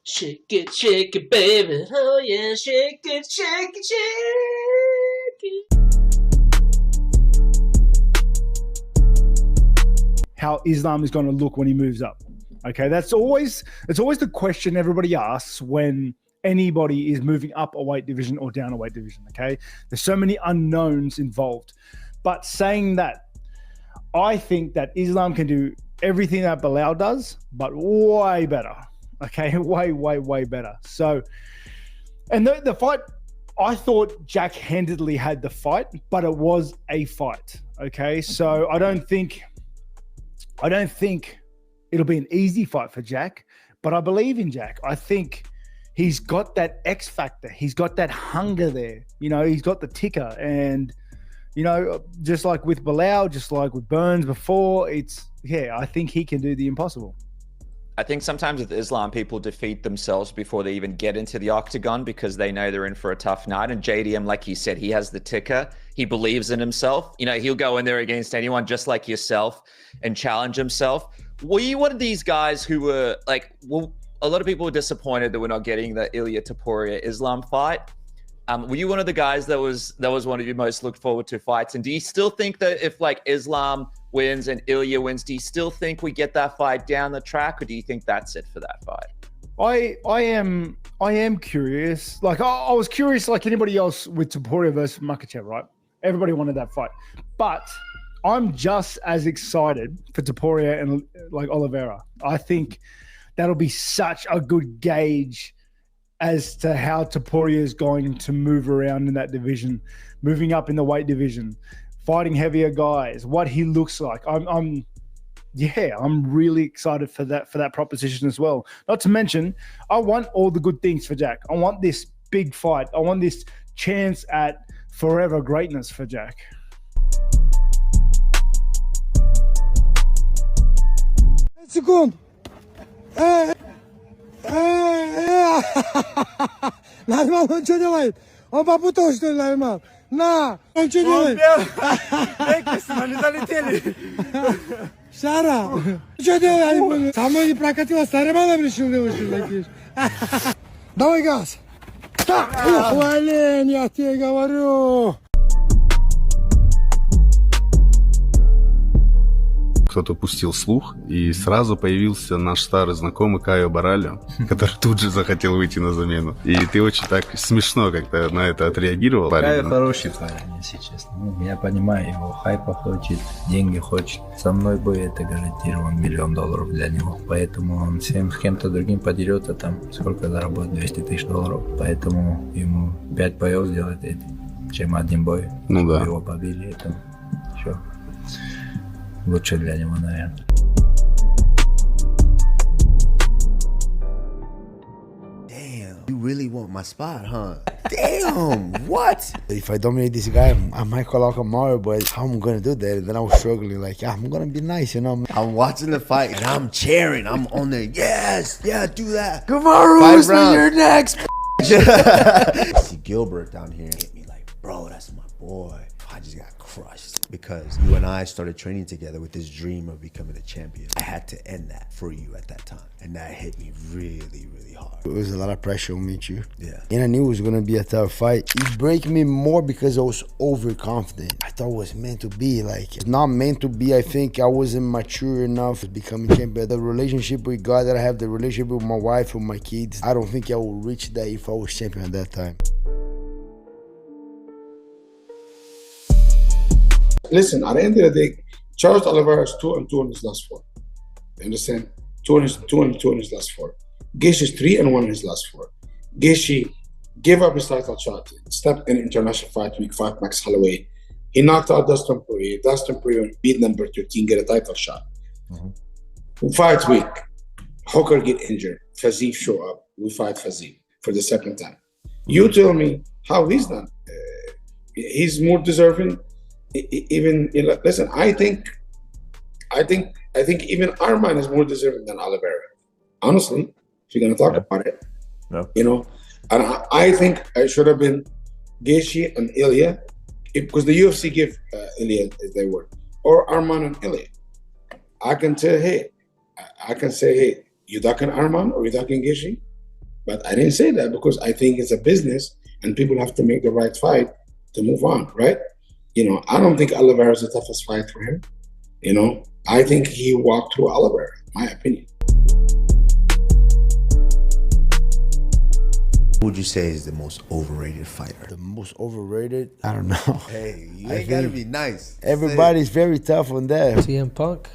Shake it, baby. Oh yeah, shake it, shake it, shake it. How Islam is going to look when he moves up. Okay, it's always the question everybody asks when anybody is moving up a weight division or down a weight division. Okay, there's so many unknowns involved. But saying that, I think that Islam can do everything that Belal does, but way better. Okay, way better. So, and the fight, I thought Jack handedly had the fight, but it was a fight. Okay, so I don't think it'll be an easy fight for Jack, but I believe in Jack. I think he's got that X factor. He's got that hunger there. You know, he's got the ticker. And, you know, just like with Belal, just like with Burns before, I think he can do the impossible. I think sometimes with Islam, people defeat themselves before they even get into the octagon because they know they're in for a tough night. And JDM, like you said, he has the ticker. He believes in himself. You know, he'll go in there against anyone just like yourself and challenge himself. Were you one of these guys who were like, well, a lot of people were disappointed that we're not getting the Ilia Topuria Islam fight. Were you one of the guys that was one of your most looked forward to fights? And do you still think that if like Islam wins and Ilia wins, do you still think we get that fight down the track, or do you think that's it for that fight? I am curious. Like I was curious, like anybody else with Topuria versus Makhachev, right? Everybody wanted that fight, but I'm just as excited for Topuria and like Oliveira. I think that'll be such a good gauge as to how Topuria is going to move around in that division, moving up in the weight division, fighting heavier guys, what he looks like. I'm really excited for that proposition as well. Not to mention, I want all the good things for Jack. I want this big fight. I want this chance at forever greatness for Jack. Секунд. Нормал, он что делает? Он попутал, что ли, нормал? На! Он что делает? Экисма, залетели. Шара, что делаешь? Со мной не прокатило, с нормалом решил выйти. Давай газ. Блин, я тебе говорю. Кто-то пустил слух, и сразу появился наш старый знакомый Каio Borralho, который тут же захотел выйти на замену. И ты очень так смешно как-то на это отреагировал. Каio хороший парень, если честно. Ну, я понимаю, его хайпа хочет, деньги хочет. Со мной бы это гарантирован $1 миллион для него. Поэтому он всем с кем-то другим подерется, там сколько заработает, $200 тысяч. Поэтому ему 5 боев сделать, чем один бой. Ну да. Его побили, это все. Лучше для него, наверное. Damn, you really want my spot, huh? Damn, what? If I dominate this guy, I might call out Kamaru, but how am I gonna do that? And then I was struggling, like, yeah, I'm gonna be nice, you know? I'm watching the fight and I'm cheering. I'm on there, yes, yeah, do that. Kamaru, Usman, you're next. See Gilbert down here hit me like, bro, that's my boy. I just got crushed because you and I started training together with this dream of becoming a champion. I had to end that for you at that time. And that hit me really, really hard. It was a lot of pressure on me too. Yeah. And I knew it was going to be a tough fight. It broke me more because I was overconfident. I thought it was meant to be. Like, it's not meant to be. I think I wasn't mature enough to become a champion. The relationship with God that I have, the relationship with my wife, with my kids, I don't think I would reach that if I was champion at that time. Listen, at the end of the day, Charles Oliveira is 2-2 in his last 4. You understand? 2-2 in his last 4. Gaethje is 3-1 in his last 4. Gaethje gave up his title shot, stepped in international fight week 5, Max Holloway. He knocked out Dustin Poirier. Dustin Poirier beat number 13, get a title shot. Fight week, Hooker get injured. Fazif show up. We fight Fazif for the second time. You tell me how he's done. He's more deserving. Even listen, I think even Arman is more deserving than Oliveira. Honestly, if you're gonna talk about it, you know, and I think I should have been Gaethje and Ilia, because the UFC give Ilia as they were, or Arman and Ilia. I can say, hey, you ducking Arman or you ducking Gaethje? But I didn't say that because I think it's a business and people have to make the right fight to move on, right? You know, I don't think Oliveira is the toughest fight for him. You know, I think he walked through Oliveira, my opinion. Who would you say is the most overrated fighter? The most overrated? I don't know. Hey, you ain't gotta be nice. Everybody's very tough on that. CM Punk?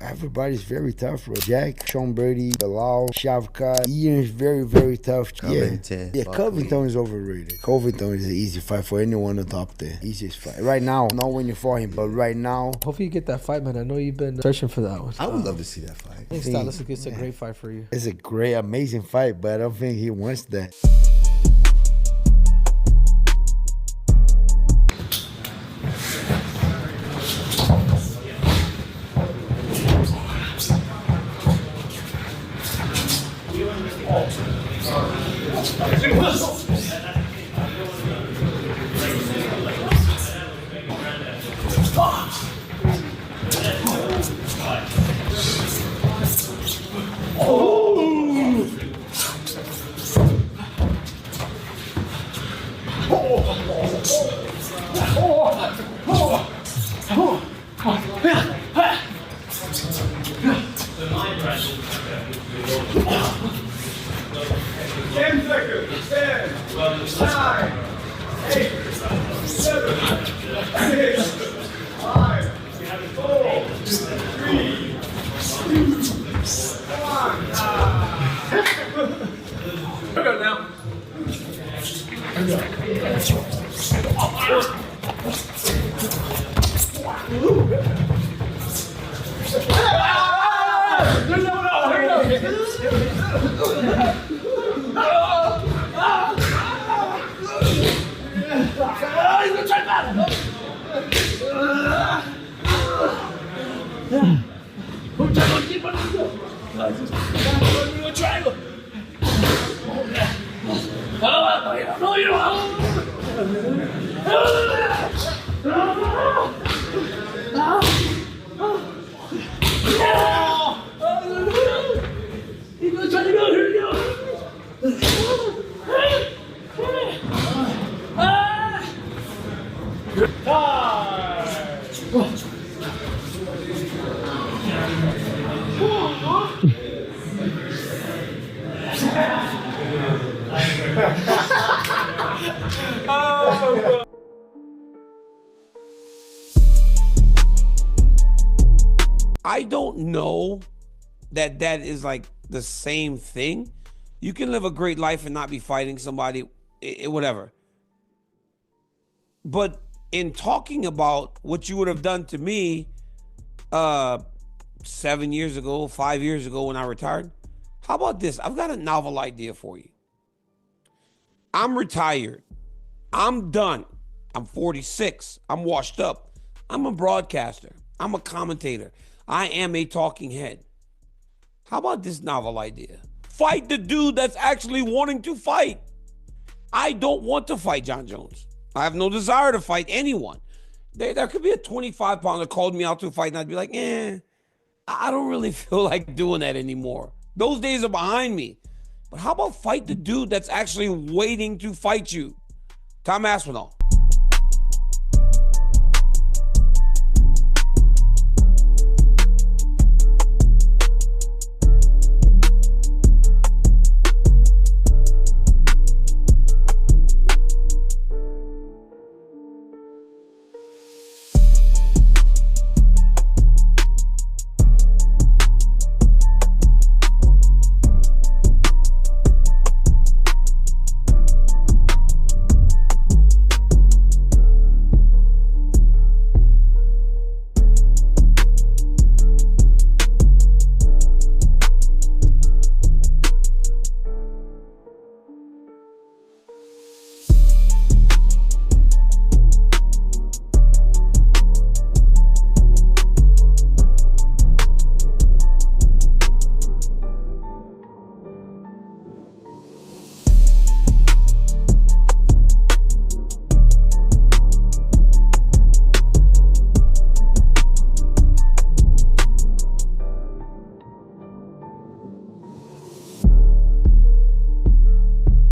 Everybody's very tough, bro. Jack, Sean Brady, Bilal, Shavkat. Ian is very, very tough. Covington. Yeah, Covington is overrated. Covington is an easy fight for anyone on top there. Easiest fight. Right now, not when you fought him, but right now. Hopefully you get that fight, man. I know you've been searching for that one. I would love to see that fight. I think stylistically it's a great fight for you. It's a great, amazing fight, but I don't think he wants that. I don't know that that is like the same thing. You can live a great life and not be fighting somebody, whatever. But in talking about what you would have done to me 7 years ago, 5 years ago when I retired, how about this? I've got a novel idea for you. I'm retired. I'm done. I'm 46. I'm washed up. I'm a broadcaster. I'm a commentator. I am a talking head. How about this novel idea? Fight the dude that's actually wanting to fight. I don't want to fight Jon Jones. I have no desire to fight anyone. There could be a 25-pounder called me out to a fight and I'd be like, I don't really feel like doing that anymore. Those days are behind me. But how about fight the dude that's actually waiting to fight you? Tom Aspinall.